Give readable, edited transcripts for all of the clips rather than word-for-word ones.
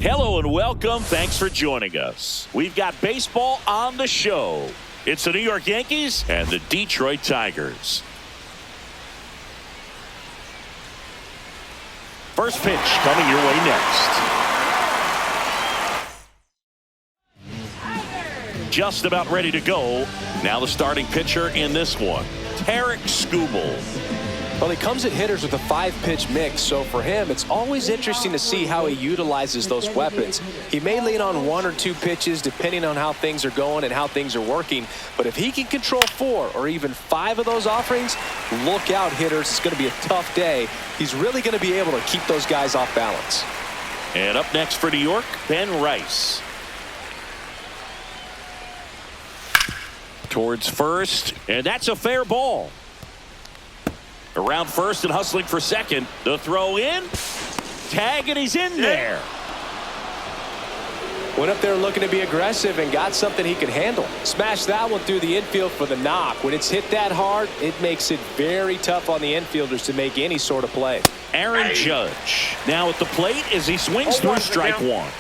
Hello and welcome. Thanks for joining us. We've got baseball on the show. It's the New York Yankees and the Detroit Tigers. First pitch coming your way next. Just about ready to go. Now the starting pitcher in this one, Tarik Skubal. Well, he comes at hitters with a 5-pitch mix, so for him, it's always interesting to see how he utilizes those weapons. He may lean on 1 or 2 pitches depending on how things are going and how things are working, but if he can control 4 or even 5 of those offerings, look out, hitters. It's going to be a tough day. He's really going to be able to keep those guys off balance. And up next for New York, Ben Rice. Towards first, and that's a fair ball. Around first and hustling for second. The throw in. Tag, and he's in there. Went up there looking to be aggressive and got something he could handle. Smashed that one through the infield for the knock. When it's hit that hard, it makes it very tough on the infielders to make any sort of play. Aaron Judge now at the plate as he swings through strike one.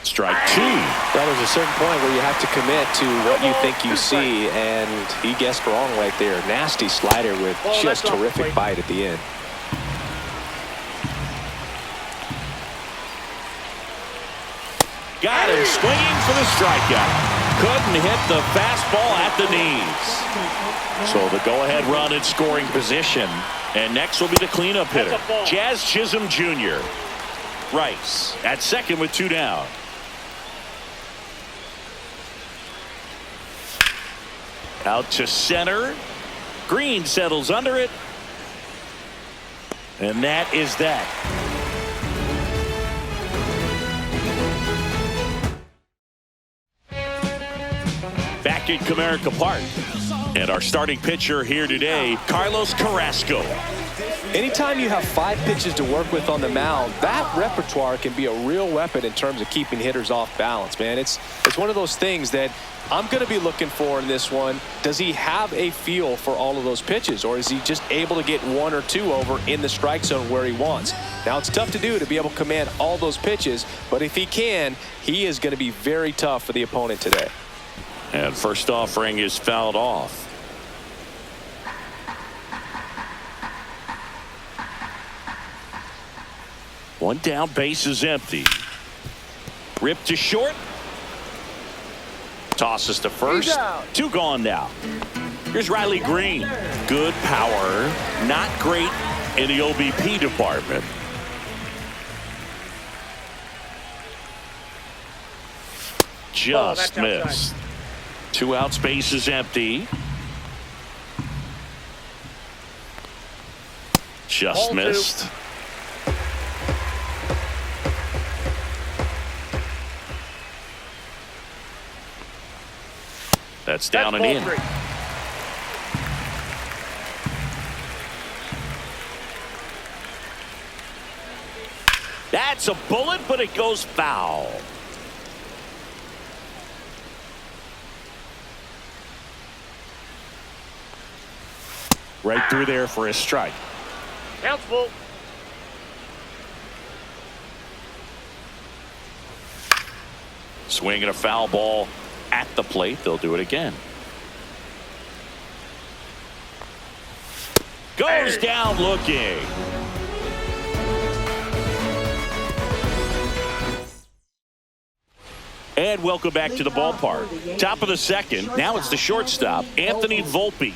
Strike 2. Well, there's a certain point where you have to commit to what you think you see, and he guessed wrong right there. Nasty slider with just terrific bite at the end. Got him swinging for the strikeout. Couldn't hit the fastball at the knees. So the go-ahead run in scoring position. And next will be the cleanup hitter, Jazz Chisholm Jr. Rice at second with 2 down. Out to center. Green settles under it. And that is that. Back in Comerica Park. And our starting pitcher here today, Carlos Carrasco. Anytime you have 5 pitches to work with on the mound, that repertoire can be a real weapon in terms of keeping hitters off balance, man. It's one of those things that I'm going to be looking for in this one. Does he have a feel for all of those pitches, or is he just able to get 1 or 2 over in the strike zone where he wants? Now, it's tough to do to be able to command all those pitches, but if he can, he is going to be very tough for the opponent today. And first offering is fouled off. One down, base is empty. Ripped to short. Tosses to first. 2 gone now. Here's Riley Green. Good power. Not great in the OBP department. Just missed. 2 outs, base is empty. Just missed. That's down and in. That's a bullet, but it goes foul. Right through there for a strike. Count's full. Swinging a foul ball at the plate. They'll do it again. Goes down looking. And welcome back to the ballpark. Top of the second. Now it's the shortstop, Anthony Volpe.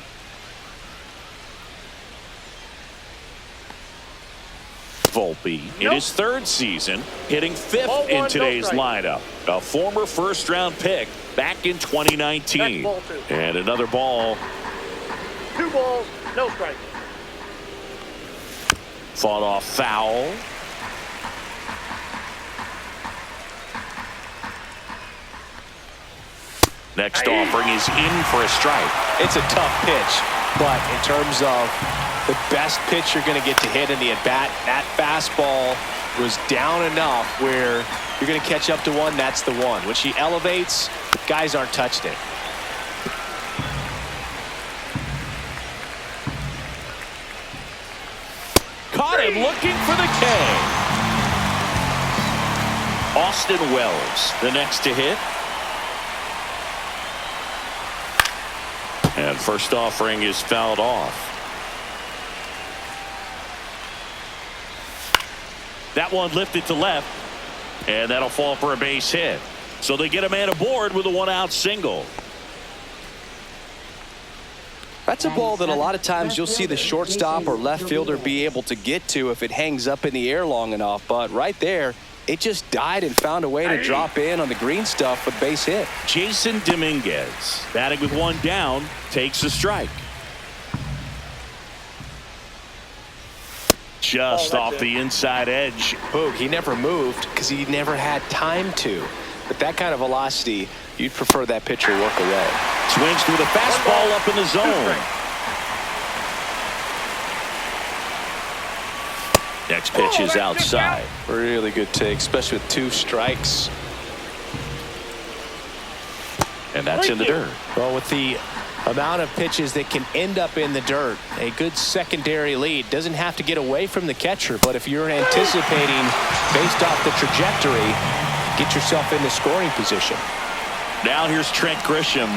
Volpe in his 3rd season, hitting 5th in today's lineup. A former first-round pick back in 2019. And another ball. 2 balls, no strike. Fought off foul. Next offering is in for a strike. It's a tough pitch, but in terms of the best pitch you're going to get to hit in the at-bat, that fastball was down enough where you're going to catch up to one. That's the one. When she elevates, guys aren't touching it. Got him looking for the K. Austin Wells, the next to hit. And first offering is fouled off. That one lifted to left, and that'll fall for a base hit. So they get a man aboard with a one-out single. That's a ball that a lot of times you'll see the shortstop or left fielder be able to get to if it hangs up in the air long enough. But right there, it just died and found a way to drop in on the green stuff with base hit. Jason Dominguez, batting with one down, takes a strike. Just off the inside edge. Boog, he never moved because he never had time to. But that kind of velocity, you'd prefer that pitcher work away. Swings through the fastball up in the zone. Next pitch is outside. Really good take, especially with 2 strikes. And that's in the dirt. Well, with the amount of pitches that can end up in the dirt, a good secondary lead doesn't have to get away from the catcher. But if you're anticipating based off the trajectory, get yourself into scoring position. Now here's Trent Grisham.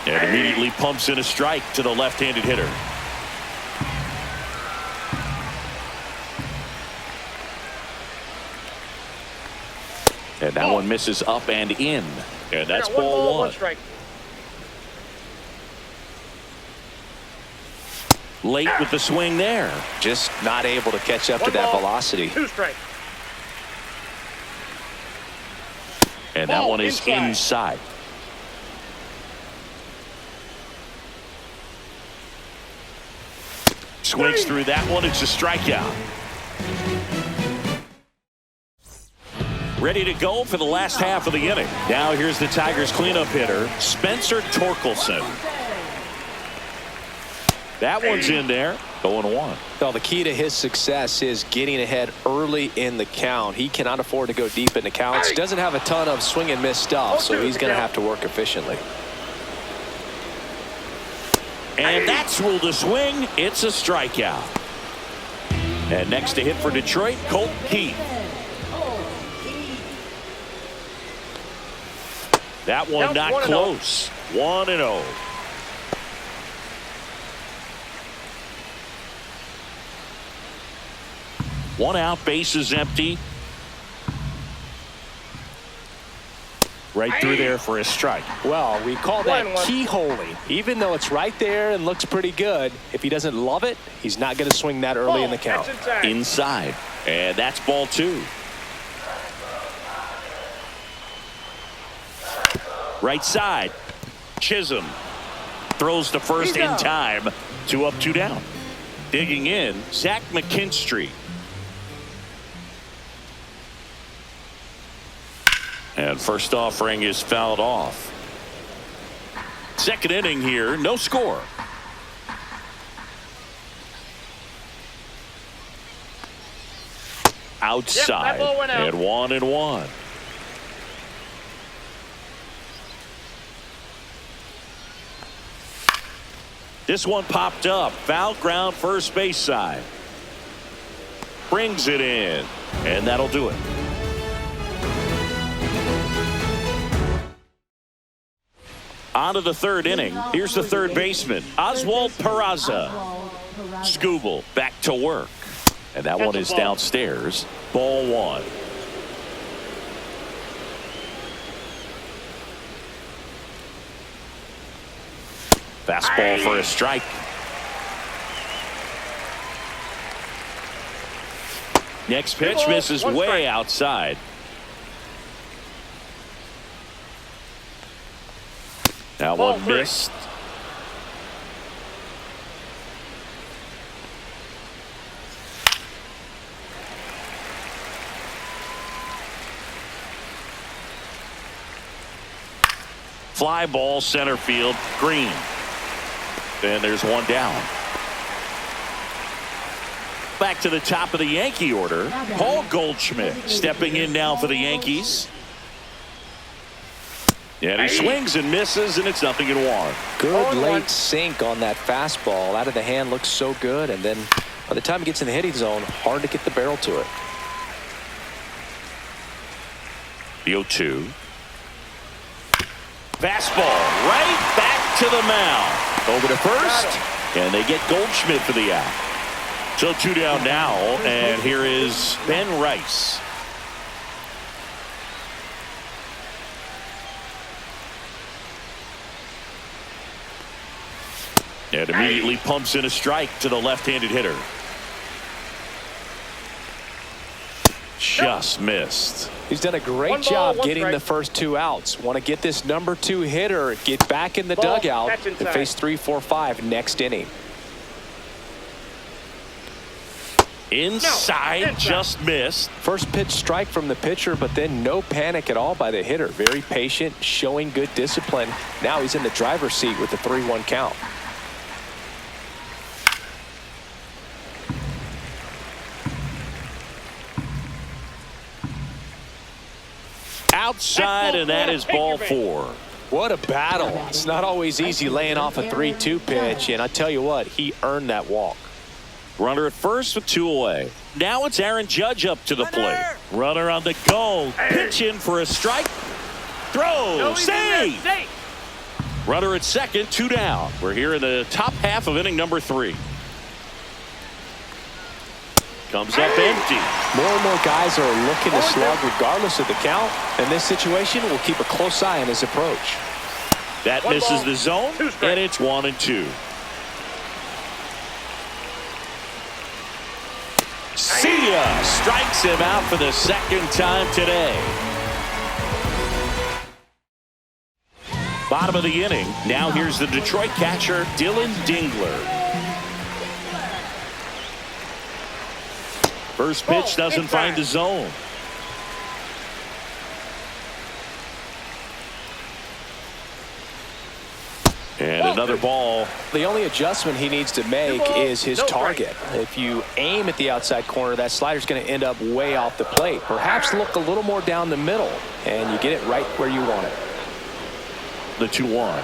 And immediately pumps in a strike to the left-handed hitter. And that one misses up and in. And that's ball 1. Late with the swing there. Just not able to catch up to that velocity. 2 strikes. And that one is inside. Swings through that one. It's a strikeout. Ready to go for the last half of the inning. Now here's the Tigers cleanup hitter, Spencer Torkelson. That one's in there. 0-1. Well, the key to his success is getting ahead early in the count. He cannot afford to go deep in the counts. Doesn't have a ton of swing and miss stuff, so he's going to have to work efficiently. And that's ruled a swing. It's a strikeout. And next to hit for Detroit, Colt Keith. That one not close. 1-0. One out, base is empty. Right through there for a strike. Well, we call that keyholing. Even though it's right there and looks pretty good, if he doesn't love it, he's not going to swing that early in the count. Inside. And that's ball 2. Right side. Chisholm throws to first in time. 2 up, 2 down. Digging in, Zach McKinstry. And first offering is fouled off. Second inning here, no score. Outside, and 1-1. This one popped up. Foul ground, first base side. Brings it in, and that'll do it. On to the third inning. Here's the third baseman, Oswald Peraza. Scooble back to work. And that one is downstairs. Ball 1. Fastball for a strike. Next pitch misses way outside. That one missed. Fly ball center field, Green. And there's one down. Back to the top of the Yankee order, Paul Goldschmidt stepping in now for the Yankees. And he swings and misses, and it's 0-1. Good late sink on that fastball. Out of the hand, looks so good. And then by the time it gets in the hitting zone, hard to get the barrel to it. The 0-2. Fastball right back to the mound. Over to first, and they get Goldschmidt for the out. So 2 down now, and here is Ben Rice. And immediately pumps in a strike to the left-handed hitter. Just missed. He's done a great job getting the first 2 outs. Want to get this number 2 hitter, get back in the dugout, and face 3, 4, 5 next inning. Inside, just missed. First pitch strike from the pitcher, but then no panic at all by the hitter. Very patient, showing good discipline. Now he's in the driver's seat with the 3-1 count. Outside, and that is ball 4. What a battle. It's not always easy laying off a 3-2 pitch, and I tell you what, he earned that walk. Runner at first with 2 away. Now it's Aaron Judge up to the plate. Runner on the go. Pitch in for a strike. Throw. Save. Runner at second, 2 down. We're here in the top half of inning number 3. Comes up empty. More and more guys are looking to slug regardless of the count. In this situation, we'll keep a close eye on his approach. That misses the zone, and it's 1-2. See ya! Strikes him out for the second time today. Bottom of the inning. Now here's the Detroit catcher, Dylan Dingler. First pitch doesn't find the zone. And another ball. The only adjustment he needs to make is his target. If you aim at the outside corner, that slider's going to end up way off the plate. Perhaps look a little more down the middle, and you get it right where you want it. The 2-1.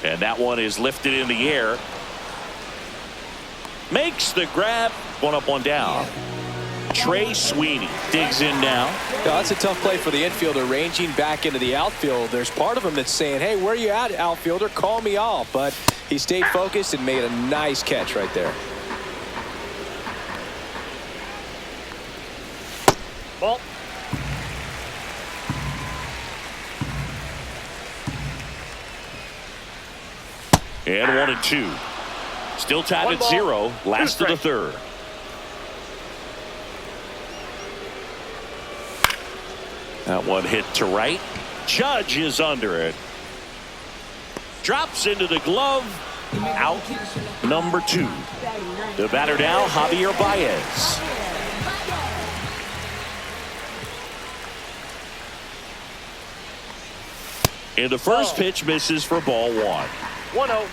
And that one is lifted in the air. Makes the grab. 1 up, 1 down. Trey Sweeney digs in now. That's a tough play for the infielder, ranging back into the outfield. There's part of him that's saying, hey, where you at, outfielder? Call me off. But he stayed focused and made a nice catch right there. Ball. And 1-2. Still tied at 0. Last of the 3rd. That one hit to right. Judge is under it. Drops into the glove. Out. Number 2. The batter now, Javier Baez. And the first pitch misses for ball 1. 1-0.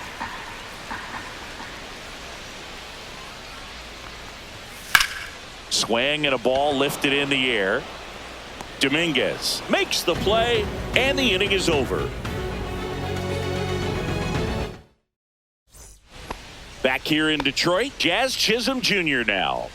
Swing and a ball lifted in the air. Dominguez makes the play, and the inning is over. Back here in Detroit, Jazz Chisholm Jr. now.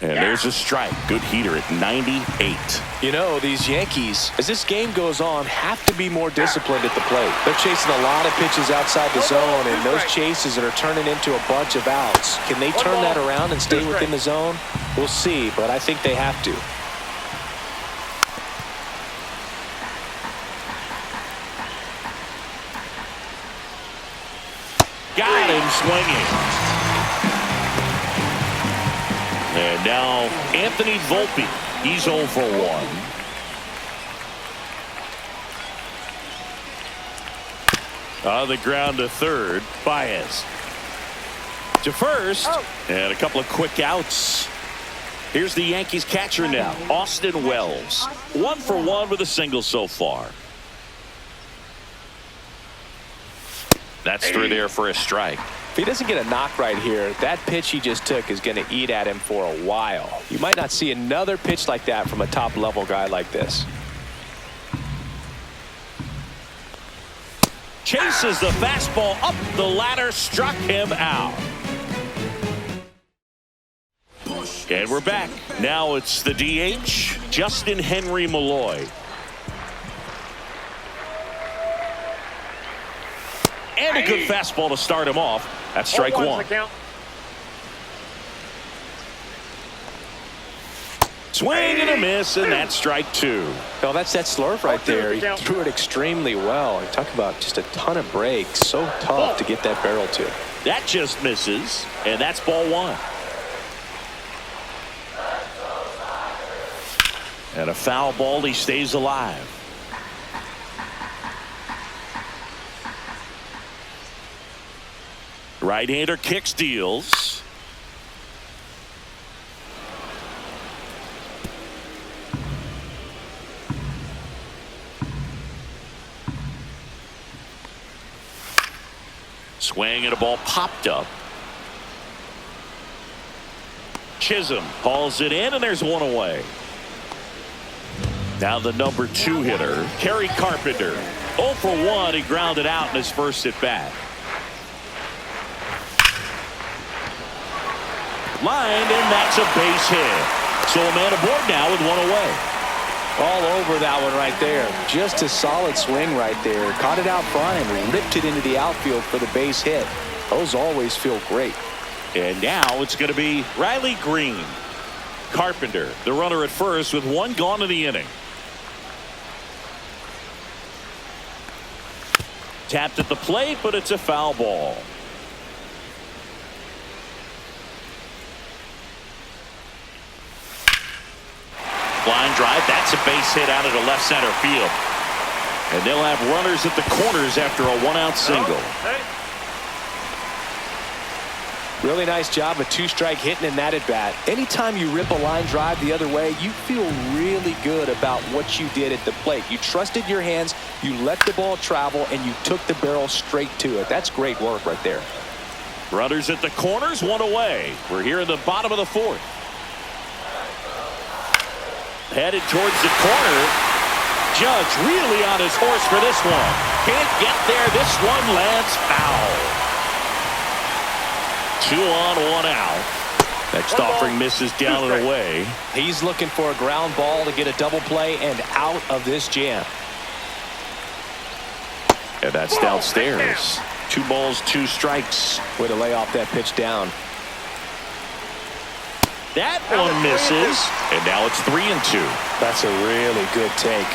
And there's a strike. Good heater at 98. You know, these Yankees, as this game goes on, have to be more disciplined at the plate. They're chasing a lot of pitches outside the zone, and those chases are turning into a bunch of outs. Can they turn that around and stay within the zone? We'll see, but I think they have to. Got him swinging. And now Anthony Volpe. He's 0 for 1. On the ground to third. Baez. To first. And a couple of quick outs. Here's the Yankees catcher now, Austin Wells. 1 for 1 with a single so far. That's through there for a strike. If he doesn't get a knock right here, that pitch he just took is going to eat at him for a while. You might not see another pitch like that from a top-level guy like this. Chases the fastball up the ladder, struck him out. And we're back. Now it's the DH, Justin Henry Malloy. And a good fastball to start him off. That's strike one. Swing and a miss, and that's strike two. Well, that's that slurve right there. He threw it extremely well. You talk about just a ton of breaks. So tough to get that barrel to. That just misses, and that's ball one. And a foul ball, he stays alive. Right-hander kicks, deals. Swing and a ball popped up. Chisholm hauls it in, and there's one away. Now the number 2 hitter, Kerry Carpenter. 0 for 1, he grounded out in his first at bat. Lined, and that's a base hit. So a man aboard now with one away. All over that one right there. Just a solid swing right there. Caught it out front and ripped it into the outfield for the base hit. Those always feel great. And now it's going to be Riley Green. Carpenter, the runner at first, with one gone in the inning. Tapped at the plate, but it's a foul ball. Line drive, that's a base hit out of the left center field. And they'll have runners at the corners after a one-out single. Really nice job of 2-strike hitting in that at bat. Anytime you rip a line drive the other way, you feel really good about what you did at the plate. You trusted your hands, you let the ball travel, and you took the barrel straight to it. That's great work right there. Runners at the corners, one away. We're here in the bottom of the 4th. Headed towards the corner. Judge really on his horse for this one. Can't get there. This one lands foul. 2 on, 1 out. Next offering misses down and away. He's looking for a ground ball to get a double play and out of this jam. And that's downstairs. 2 balls, 2 strikes. Way to lay off that pitch down. That one misses, and now it's 3 and 2. That's a really good take.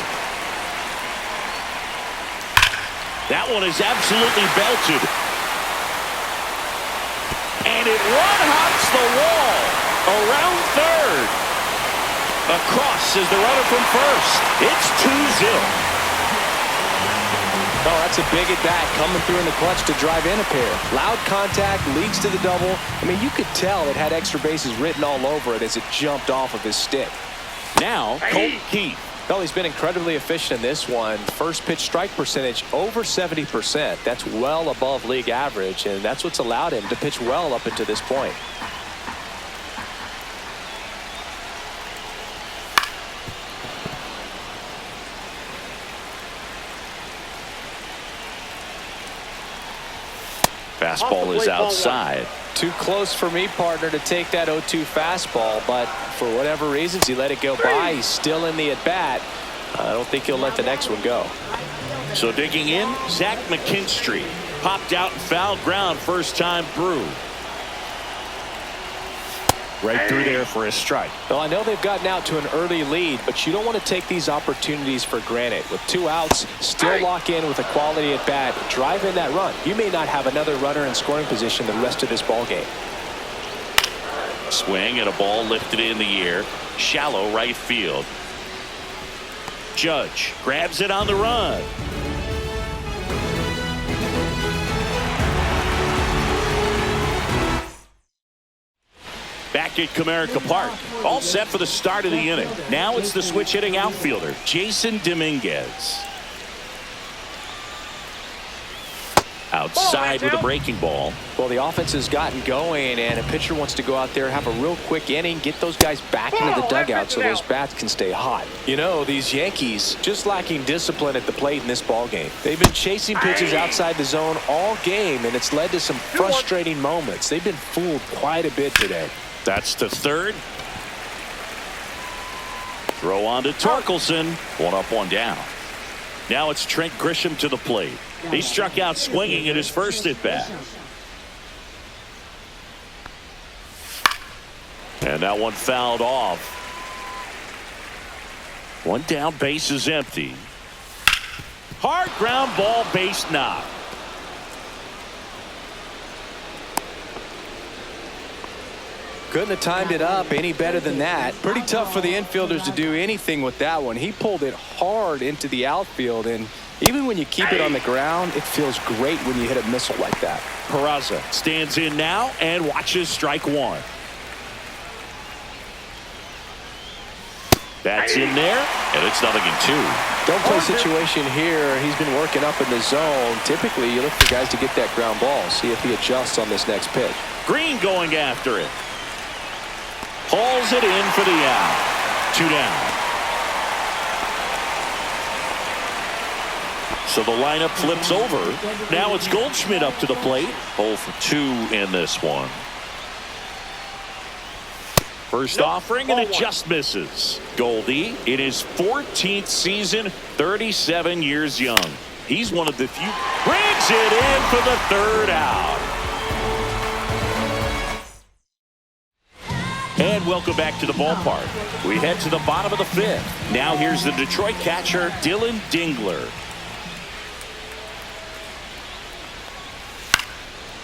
That one is absolutely belted. And it one-hops the wall around third. Across is the runner from first. It's 2-0. Oh, that's a big at bat coming through in the clutch to drive in a pair. Loud contact, leads to the double. I mean, you could tell it had extra bases written all over it as it jumped off of his stick. Now, Colton Keith. Well, he's been incredibly efficient in this one. First pitch strike percentage over 70%. That's well above league average, and that's what's allowed him to pitch well up until this point. Fastball is outside. Too close for me, partner, to take that 0-2 fastball, but for whatever reasons, he let it go by. He's still in the at-bat. I don't think he'll let the next one go. So digging in, Zach McKinstry. Popped out and fouled ground first time through. Right through there for a strike. Well, I know they've gotten out to an early lead, but you don't want to take these opportunities for granted. With 2 outs, still lock in with a quality at bat, drive in that run. You may not have another runner in scoring position the rest of this ball game. Swing and a ball lifted in the air. Shallow right field. Judge grabs it on the run. Back at Comerica Park, all set for the start of the inning. Now it's the switch hitting outfielder, Jason Dominguez. Outside with a breaking ball. Well, the offense has gotten going, and a pitcher wants to go out there, have a real quick inning, get those guys back into the dugout so those bats can stay hot. You know, these Yankees just lacking discipline at the plate in this ball game. They've been chasing pitches outside the zone all game, and it's led to some frustrating moments. They've been fooled quite a bit today. That's to third. Throw on to Torkelson. One up, one down. Now it's Trent Grisham to the plate. He struck out swinging in his first at-bat. And that one fouled off. One down, base is empty. Hard ground ball, base knock. Couldn't have timed it up any better than that. Pretty tough for the infielders to do anything with that one. He pulled it hard into the outfield, and even when you keep it on the ground, it feels great when you hit a missile like that. Peraza stands in now and watches strike one. That's in there, and it's 0-2. Don't play situation here. He's been working up in the zone. Typically, you look for guys to get that ground ball, see if he adjusts on this next pitch. Green going after it. Hauls it in for the out. 2 down. So the lineup flips over. Now it's Goldschmidt up to the plate. 0 for 2 in this one. First offering, and it just misses. Goldie in his 14th season, 37 years young. He's one of the few. Brings it in for the third out. And welcome back to the ballpark. We head to the bottom of the 5th. Now here's the Detroit catcher, Dylan Dingler.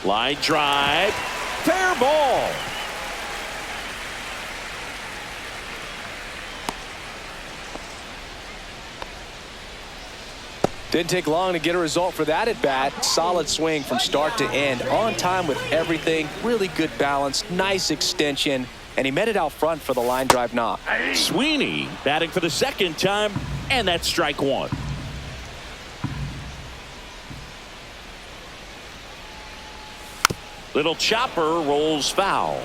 Line drive. Fair ball. Didn't take long to get a result for that at bat. Solid swing from start to end. On time with everything. Really good balance. Nice extension. And he met it out front for the line drive knock. Sweeney batting for the second time, and that's strike one. Little chopper rolls foul.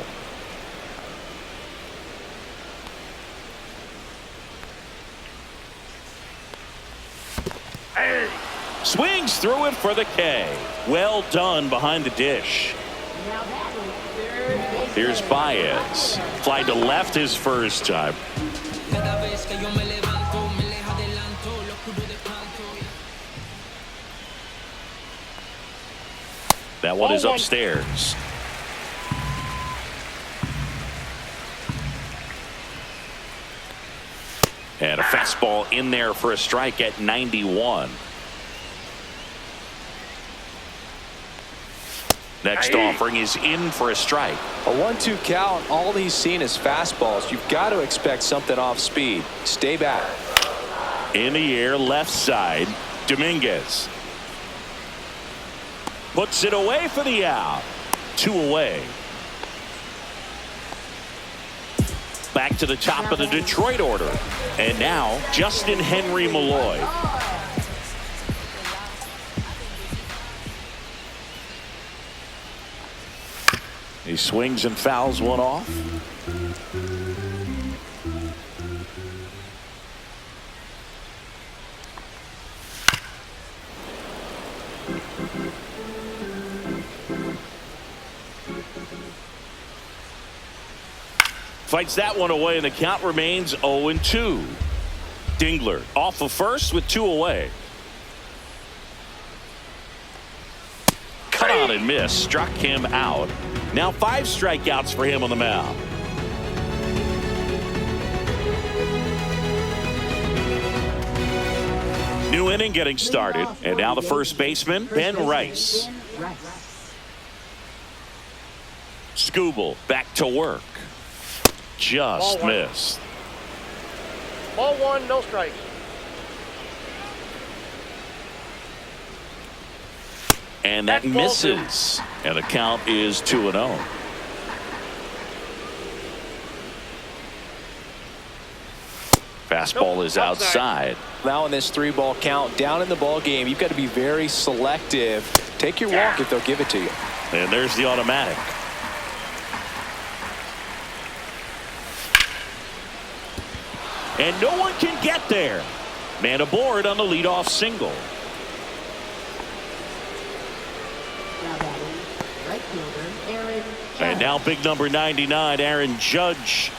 Swings through it for the K. Well done behind the dish. Here's Baez. Fly to left his first time. That one is upstairs. And a fastball in there for a strike at 91. Next offering is in for a strike. A 1-2 count. All he's seen is fastballs. You've got to expect something off speed. Stay back. In the air, left side. Dominguez puts it away for the out. 2 away. Back to the top of the Detroit order. And now Justin Henry Malloy. He swings and fouls one off. Fights that one away, and the count remains 0-2. Dingler off of first with 2 away. Cut on and miss. Struck him out. Now 5 strikeouts for him on the mound. New inning getting started. And now the first baseman, Ben Rice. Skubal back to work. Just missed. Ball 1, no strikes. And that misses. And the count is 2-0. Fastball is outside. Now in this 3-ball count, down in the ball game, you've got to be very selective. Take your walk if they'll give it to you. And there's the automatic. And no one can get there. Man aboard on the leadoff single. And now big number 99, Aaron Judge.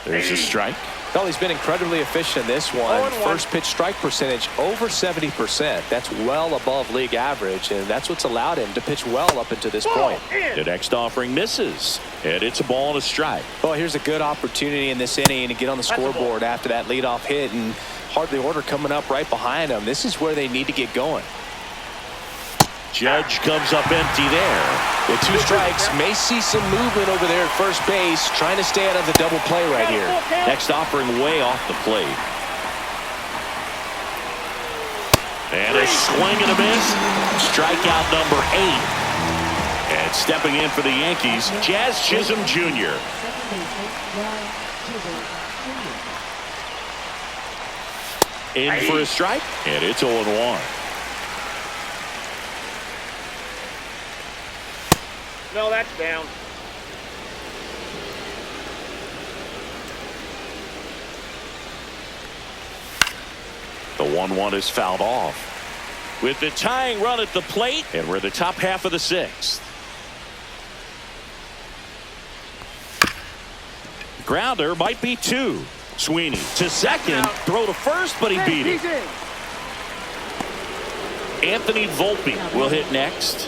There's a strike. Well, he's been incredibly efficient in this one. First pitch strike percentage over 70%. That's well above league average, and that's what's allowed him to pitch well up until this point. The next offering misses, and it's a ball and a strike. Well, here's a good opportunity in this inning to get on the scoreboard after that leadoff hit, and hardly order coming up right behind him. This is where they need to get going. Judge comes up empty there. With 2 strikes, may see some movement over there at first base, trying to stay out of the double play right here. Next offering way off the plate. And a swing and a miss. Strikeout number 8. And stepping in for the Yankees, Jazz Chisholm Jr. In for a strike, and it's 0-1. No, that's down. The 1-1 is fouled off. With the tying run at the plate, and we're the top half of the 6th. Grounder might be 2. Sweeney to second, throw to first, but he beat it. Anthony Volpe will hit next.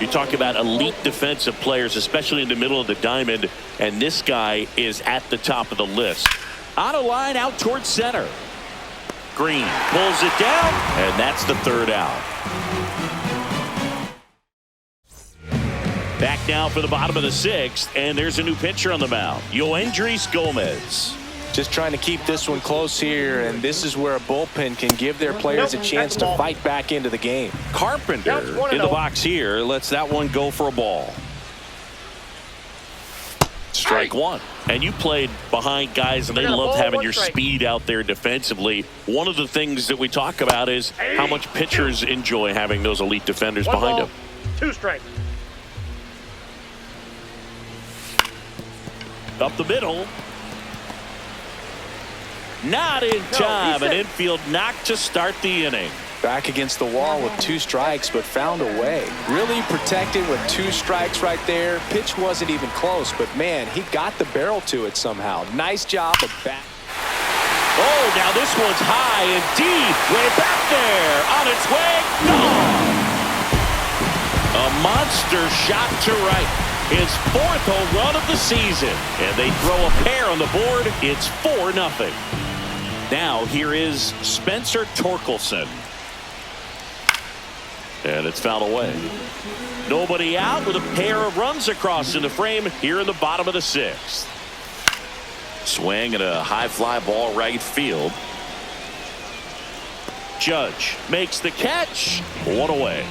You talk about elite defensive players, especially in the middle of the diamond, and this guy is at the top of the list. On a line out towards center. Green pulls it down, and that's the 3rd out. Back now for the bottom of the 6th, and there's a new pitcher on the mound, Yoendrys Gomez. Just trying to keep this one close here, and this is where a bullpen can give their players a chance to fight back into the game. Carpenter in the box here lets that one go for a ball. Strike 1. And you played behind guys, and they love having your speed out there defensively. One of the things that we talk about is how much pitchers enjoy having those elite defenders behind them. 2 strikes. Up the middle. Not in time. An infield knock to start the inning. Back against the wall with 2 strikes, but found a way. Really protected with 2 strikes right there. Pitch wasn't even close, but man, he got the barrel to it somehow. Nice job of back. Oh, now this one's high and deep. Way back there. On its way. Gone. A monster shot to right. His 4th home run of the season. And they throw a pair on the board. It's 4-0. Now here is Spencer Torkelson. And it's fouled away. Nobody out with a pair of runs across in the frame here in the bottom of the 6th. Swing and a high fly ball right field. Judge makes the catch. 1 away.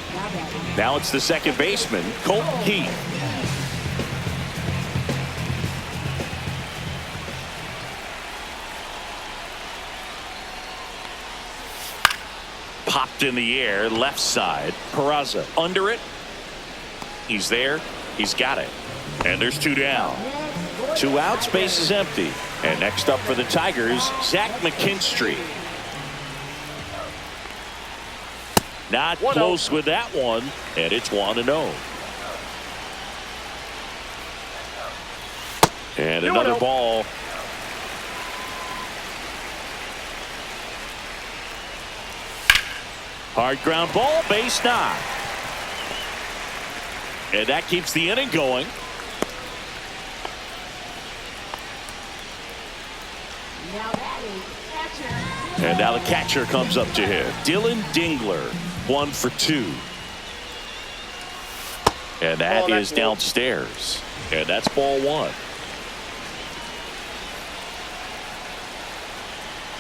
Now it's the second baseman, Colton Heath. Popped in the air, left side. Peraza under it. He's there. He's got it. And there's 2 down. 2 outs, base is empty. And next up for the Tigers, Zach McKinstry. Not close with that one, and it's 1-0. And another ball. Hard ground ball, base knock. And that keeps the inning going. And now the catcher comes up to him. Dylan Dingler, 1 for 2. And that is downstairs. And that's ball 1.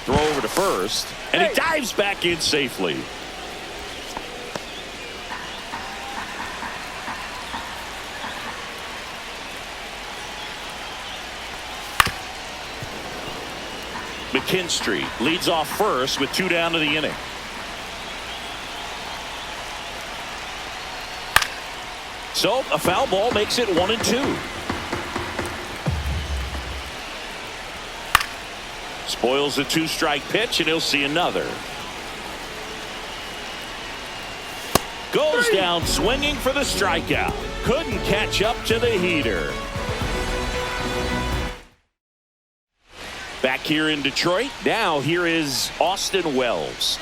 Throw over to first. And he dives back in safely. McKinstry leads off first with 2 down to the inning. So a foul ball makes it 1-2. Spoils the 2-strike pitch, and he'll see another. Goes down swinging for the strikeout. Couldn't catch up to the heater. Back here in Detroit, now here is Austin Wells.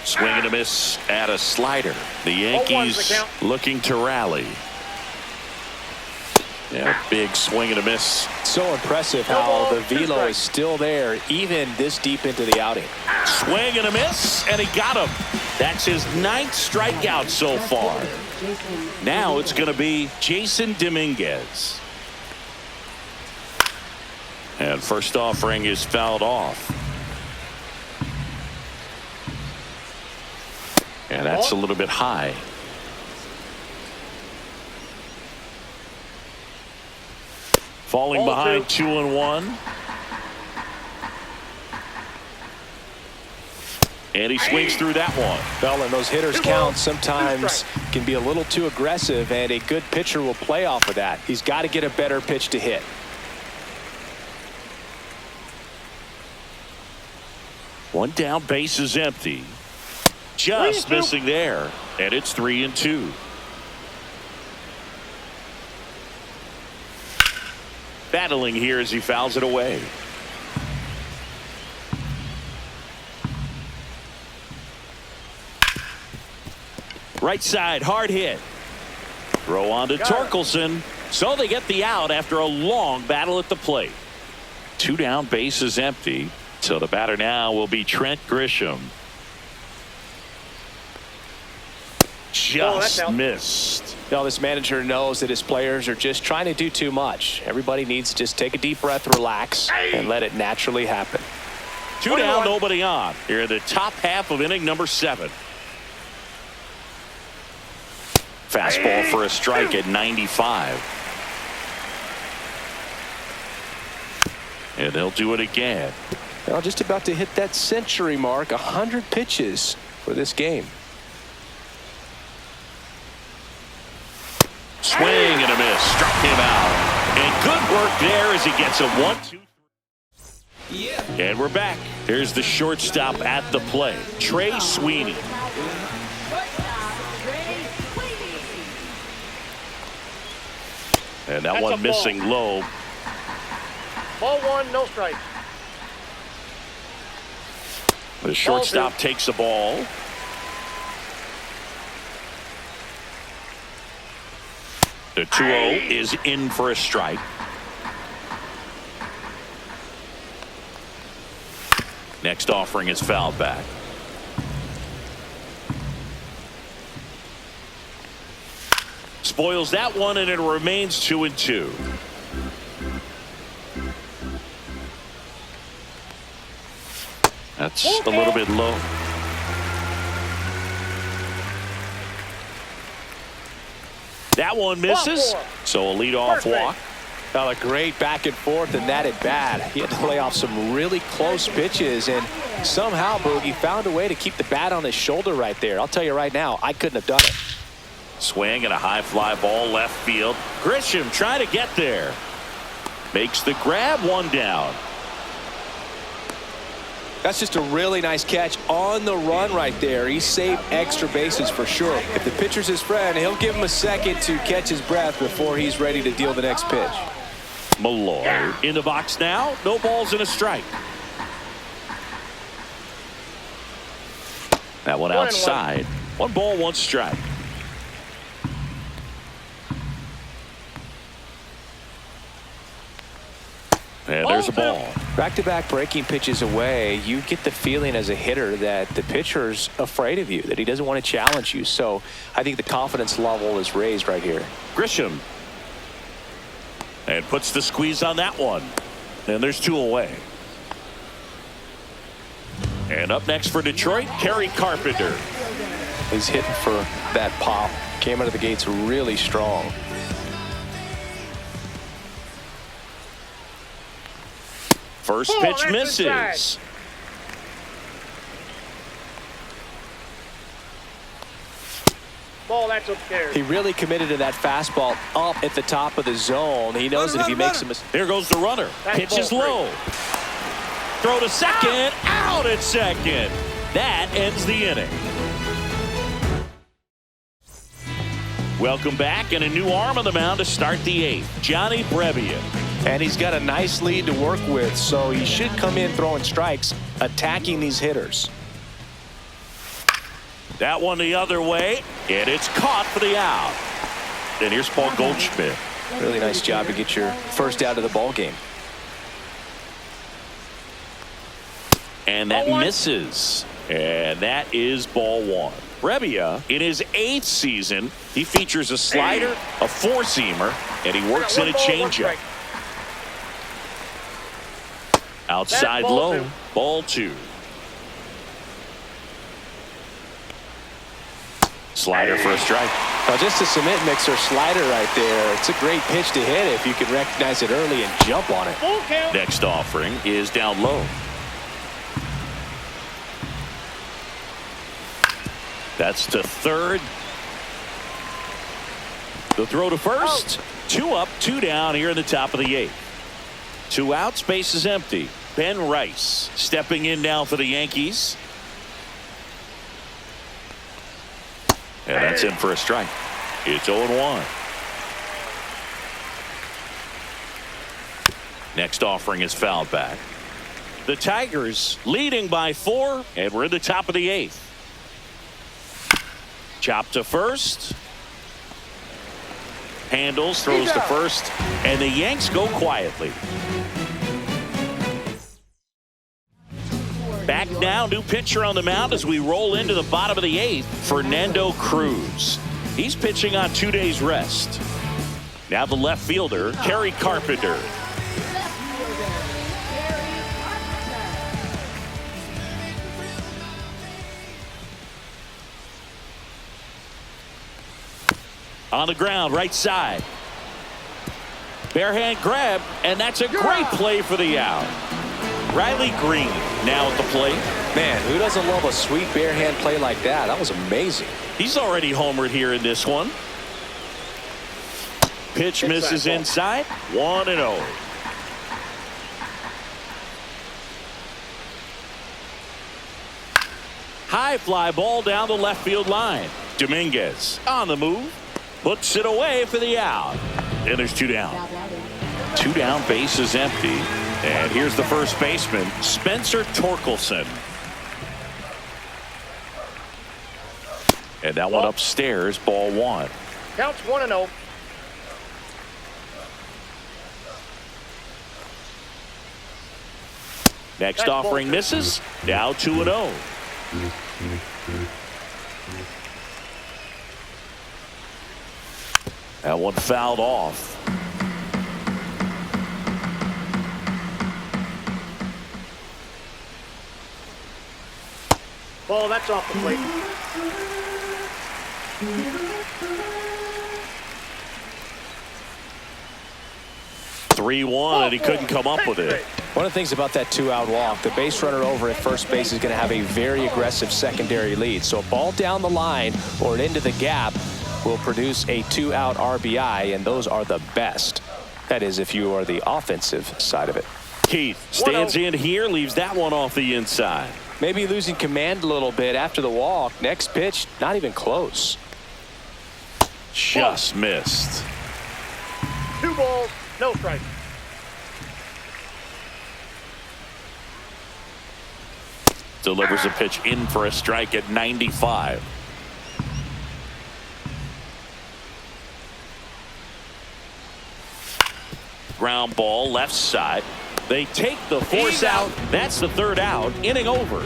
Swing and a miss at a slider. The Yankees looking to rally. Yeah, big swing and a miss. So impressive how the velo is still there even this deep into the outing. Swing and a miss, and he got him. That's his 9th strikeout so far. Now it's going to be Jason Dominguez. And first offering is fouled off. And that's a little bit high. Falling behind 2-1. And he swings through that one. Well, and those hitters count sometimes can be a little too aggressive, and a good pitcher will play off of that. He's got to get a better pitch to hit. One down, base is empty. Just missing there, and it's 3-2. Battling here as he fouls it away. Right side, hard hit. Throw on to Torkelson. So they get the out after a long battle at the plate. 2 down, base is empty. So the batter now will be Trent Grisham. Just missed. Now this manager knows that his players are just trying to do too much. Everybody needs to just take a deep breath, relax, and let it naturally happen. 2 down, nobody on. Here in the top half of inning number 7. Fastball for a strike at 95. And they'll do it again. Well, just about to hit that century mark, 100 pitches for this game. Swing and a miss. Struck him out. And good work there as he gets a 1-2. And we're back. Here's the shortstop at the plate, Trey Sweeney. And that one missing low. Ball 1, no strike. The shortstop takes the ball. The 2-0 is in for a strike. Next offering is fouled back. Spoils that one, and it remains 2-2. That's a little bit low. That one misses. So a leadoff walk. Well, a great back and forth in that at bat. He had to lay off some really close pitches, and somehow Boogie found a way to keep the bat on his shoulder right there. I'll tell you right now, I couldn't have done it. Swing and a high fly ball left field. Grisham trying to get there. Makes the grab, 1 down. That's just a really nice catch on the run right there. He saved extra bases for sure. If the pitcher's his friend, he'll give him a second to catch his breath before he's ready to deal the next pitch. Malloy in the box now. No balls and a strike. That one outside. 1 ball, 1 strike. And there's a ball. Back-to-back breaking pitches away, you get the feeling as a hitter that the pitcher's afraid of you, that he doesn't want to challenge you. So I think the confidence level is raised right here. Grisham. And puts the squeeze on that one. And there's 2 away. And up next for Detroit, Kerry Carpenter. He's hitting for that pop. Came out of the gates really strong. First pitch misses. Ball, that's upstairs. He really committed to that fastball up at the top of the zone. He knows that if he makes a mistake. Here goes the runner. Pitch is low. Throw to second. Out at second. That ends the inning. Welcome back, and a new arm on the mound to start the eighth. Johnny Brebbia. And he's got a nice lead to work with, so he should come in throwing strikes, attacking these hitters. That one the other way, and it's caught for the out. And here's Paul Goldschmidt. Really nice job to get your first out of the ball game. And that misses. And that is ball one. Brebbia, in his 8th season, he features a slider, a four-seamer, and he works in a changeup. Outside low, ball two. Slider for a strike. Well, just a cement mixer slider right there. It's a great pitch to hit if you can recognize it early and jump on it. Next offering is down low. That's to third. The throw to first. 2 up, 2 down here in the top of the 8th. 2 outs, base is empty. Ben Rice stepping in now for the Yankees. And that's in for a strike. It's 0-1. Next offering is fouled back. The Tigers leading by 4, and we're in the top of the 8th. Chop to first. Handles, throws to first, and the Yanks go quietly. Back now, new pitcher on the mound as we roll into the bottom of the 8th, Fernando Cruz. He's pitching on 2 days rest. Now the left fielder, Kerry Carpenter. On the ground, right side. Bare hand grab, and that's a great play for the out. Riley Green now at the plate. Man, who doesn't love a sweet bare hand play like that? That was amazing. He's already homered here in this one. Pitch misses inside. 1-0. High fly ball down the left field line. Dominguez on the move. Puts it away for the out. And there's 2 down. 2 down, base is empty. And here's the first baseman, Spencer Torkelson. And that one upstairs, ball 1. Counts 1-0. Next offering misses. Now 2-0. That one fouled off. Ball, that's off the plate. (3-1), and he couldn't come up with it. One of the things about that 2-out walk, the base runner over at first base is going to have a very aggressive secondary lead. So a ball down the line or into the gap will produce a 2-out RBI, and those are the best. That is, if you are the offensive side of it. Keith stands in here, leaves that one off the inside. Maybe losing command a little bit after the walk. Next pitch, not even close. Just missed. 2 balls, no strikes. Delivers a pitch in for a strike at 95. Ground ball left side. They take the force out. That's the 3rd out. Inning over.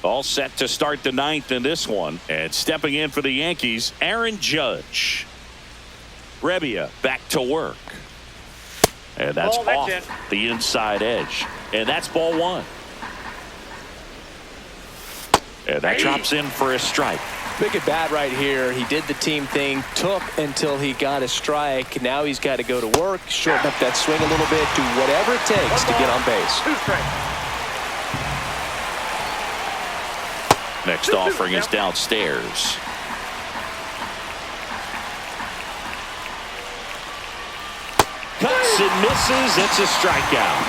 All set to start the 9th in this one. And stepping in for the Yankees, Aaron Judge. Brebbia back to work. And that's off the inside edge. And that's ball 1. And that drops in for a strike. Big at bat right here. He did the team thing, took until he got a strike. Now he's got to go to work, shorten up that swing a little bit, do whatever it takes to get on base. 2 strikes. Next offering is downstairs. Cuts and misses. It's a strikeout.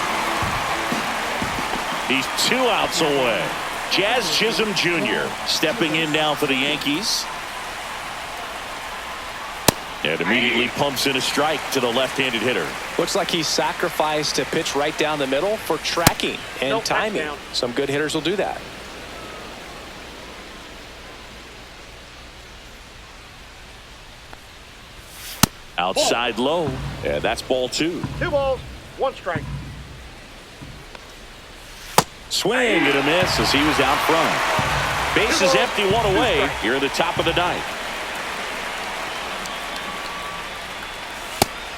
He's 2 outs away. Jazz Chisholm Jr. stepping in now for the Yankees. And immediately pumps in a strike to the left-handed hitter. Looks like he sacrificed a pitch right down the middle for tracking and timing. Some good hitters will do that. Outside low. Yeah, that's ball 2. 2 balls, 1 strike. Swing and a miss as he was out front. Base is empty, 1 away here at the top of the 9th.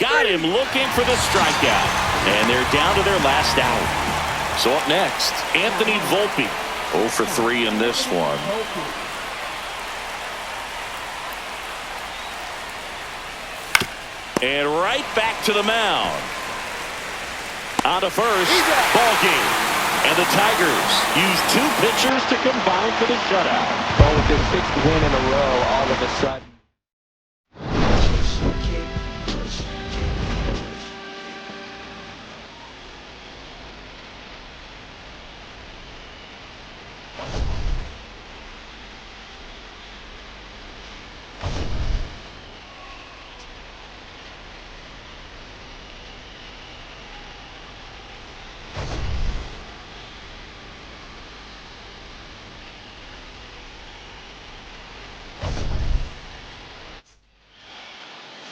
Got him looking for the strikeout. And they're down to their last out. So up next, Anthony Volpe. 0 for 3 in this one. And right back to the mound. On to first, ball game. And the Tigers use 2 pitchers to combine for the shutout. Well, with their 6th win in a row, all of a sudden.